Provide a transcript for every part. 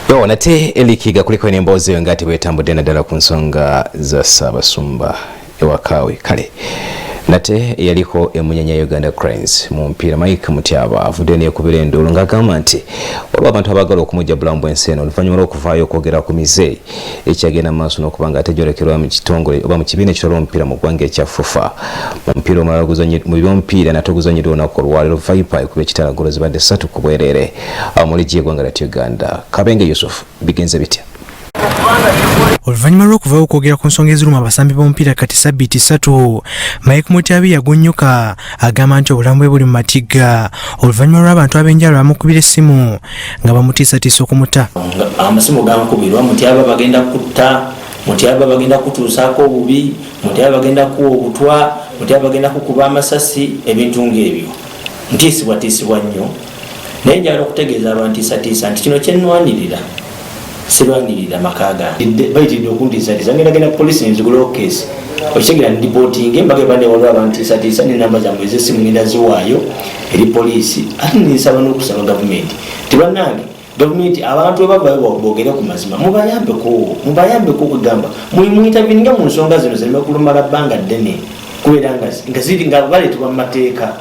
Yo nate elikiga kuliko emboozi eyo ngati bwetambudde naddala ku nsonga za Ssaabasumba ewakaawe kale nate yaliko emunyanya Uganda Cranes mu mpiira Mike Mutyaba avudde n'ekubira enduulu ng'agamba nti waliwo abantu abaagala okumujjabula mu bwensi eno oluvannyuma lw'okuvaayo okwogera ku mize ekyagenda mu maaso n'okuba nga atejolekerwa mu kitongole oba mu kibiina ekitwala omupiira mu ggwanga ekya FUFA mu mupiira omulala mu by'omupiira nate oguzanyiddwa olunaku olwaleero Viper ekuba ekitala golo zibadde 3 ku bwereere mu ligi y'eggwanga lya Uganda. Kabenge Yusuf bigenze bitya? Oluvannyuma lw'okuvaayo okwogera ku nsonga eziruma abasambi b'omupiira kati sabbiiti 3 Mike Mutyaba yagonnyuka agamba nti obulamu bwe buli mu matigga oluvannyuma lw'abantu ab'enjawulo bamukubira essimu nga bamutiisatiisa okumuta. Amasimu gamukubirwa Mutyaba bagenda kutta, Mutyaba bagenda kutuusaako obubi, Mutyaba bagenda kuwa obutwa, Mutyaba bagenda kukuba amasasi, ebintu ng'ebyo. Ntiisibwatiisibwa nnyo naye njagala okutegeeza abantiisatiisa nti kino kyennwanirira sirwanirira makaga bayitidde okuntiisatiisa ngenda poliisi nzigulawo keesi okitegera ndipotinge mbage bane waliwo abantiisatiisa n'enamba zammwe ez'essimu ngenda ziwaayo eri poliisi ate ninsaba n'okusaba gavumenti tibannange gavumenti abantu webavayo boogere ku mazima mubayambeko okugamba muyitabiringa mu nsonga zino zireme kulumala bbanga ddene kubeera nga ziri nga baleetebwa mu mateeka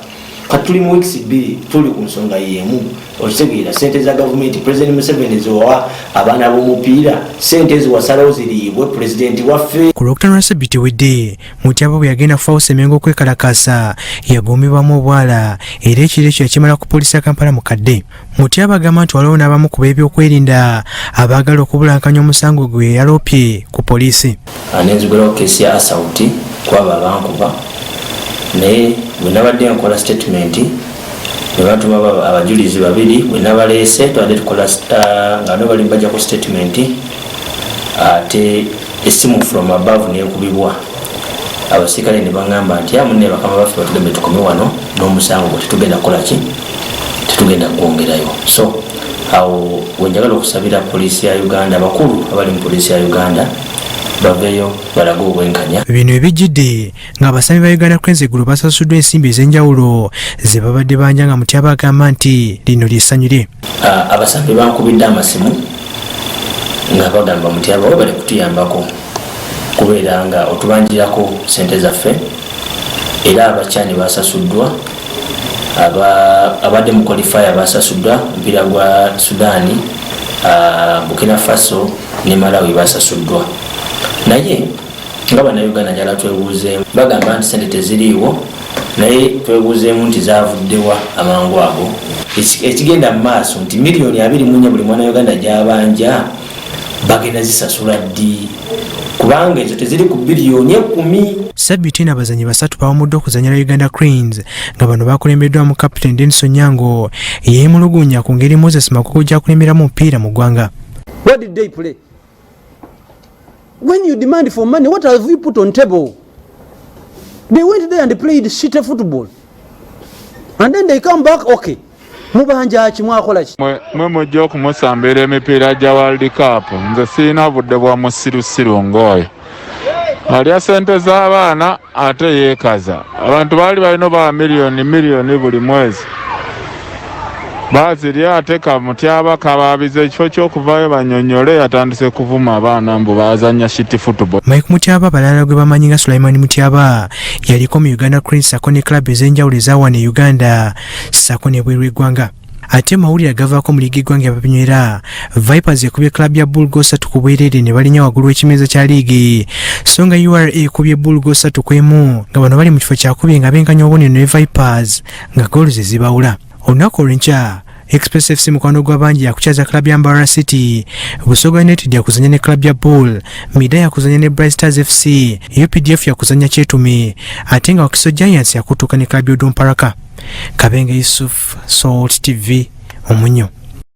katuli mu weeks 2 tuli ku nsonga y'emu okitegeera sente za gavumenti President Museveni zowa abaana b'omupiira sente ziwasalawo ziriibwe pulezidenti waffe. Ku Lwokutaano Sabbiiti wedde Mutyaba bwe yagenda kufawo Semengo okwekalakasa yagombebwamu obwala era ekiro ekyo yakimala ku poliisi ya Kampala mukadde. Mutyaba agamba nti waliwo n'abamu ku b'ebyokwerinda abaagala okubulankanya omusango gwe yaloopye ku poliisi. Anenzigulawo keesi ya assault kwabo abankuba naye bwe nabadde nkola statement ne batuma abajulizi babiri bwe nabaleese twadde tukola nga no bali mbajja ku statement ate essimu from above neekubibwa abasirikale ne baŋŋamba nti amunne bakama baffe batugembe tukome wano n'omusango gwe tetugenda kukola ki tetugenda kwongerayo. So awo wenjagala okusabira poliisi ya Uganda abakulu abali mu poliisi ya Uganda baveyo balaga obwenkanya. Bino ebijjidde ng'abasambi ba Uganda Cranes eggulu basasuddwa ensimbi ez'enjawulo ze babadde banja nga Mutyaba agamba nti lino lyessanyu lye. Abasambi bankubidde amasimu nga bagamba Mutyaba bali kutuyambako kubeera nga otubanjirako sente zaffe era abakyani basasuddwa abadde mu qualifier basasuddwa mpira gwa Sudaani Burkina Faso ne Malawi basasuddwa. Naye nga bannayuganda njala twebuuzeemu bagamba nti sente teziriiwo naye twebuuzeemu nti zavuddewa amangu ago ekigenda mu maaso nti miliyoni 24 buli mwana Uganda gy'abanja bagenda zisasula ddi kubanga ezo teziri ku biliyoni 10. Sabbiiti eno abazanyi 3 bawumuddwa okuzannyira Uganda Cranes nga bano bakulembeddwamu Captain Denison Nyango yeemulugunya ku ngeri Moses Makuku gy'akulemberamu omupiira mu ggwanga. What did they play? When you demand for money, what have you put on table? They went there and played shitty football. And then they come back, okay. Mubanja chimwakola chi. Mwe mujja okumusambira emipiira gya World Cup. Nze siina budde bwa musirusiru ngoyo. Alya sente z'abaana ate yeekaza. Abantu baali balina ba miliyoni buli mwezi. Bazirya ate Mutyaba kabaabiza ekifo ky'okuvaayo bannyonnyole yatandise kuvuma abaana mbu bazannya shiti football. Mike Mutyaba balala gwe bamanyi nga Sulaiman Mutyaba yaliko mu Uganda Cranes sako ne club ez'enjawulo ezawana e Uganda sako n'ebweru eggwanga. Ate mawulire agavaako mu liigi eggwanga abapinywera Vipers ekubye club ya Bulgo 3 ku bwereere ne balinnya waggulu w'ekimeeza kya liigi so nga URA ekubye Bulgo 3 ku 1 nga bano bali mu kifo kyakubye nga benkanya obubonero ne Vipers nga goolu ze zibawula. Olunaku olw'enkya Express FC mukwano gw'abangi yakukyaza club ya Mbarara City, Busoga United yakuzanya ne club ya Bull, Mida yakuzanya ne Bright Stars FC, UPDF yakuzanya Kyetumi, ate nga Wakiso Giants yakutuuka ne club ya Odumparaka. Kabenge Yusuf, Salt TV, Omunyo.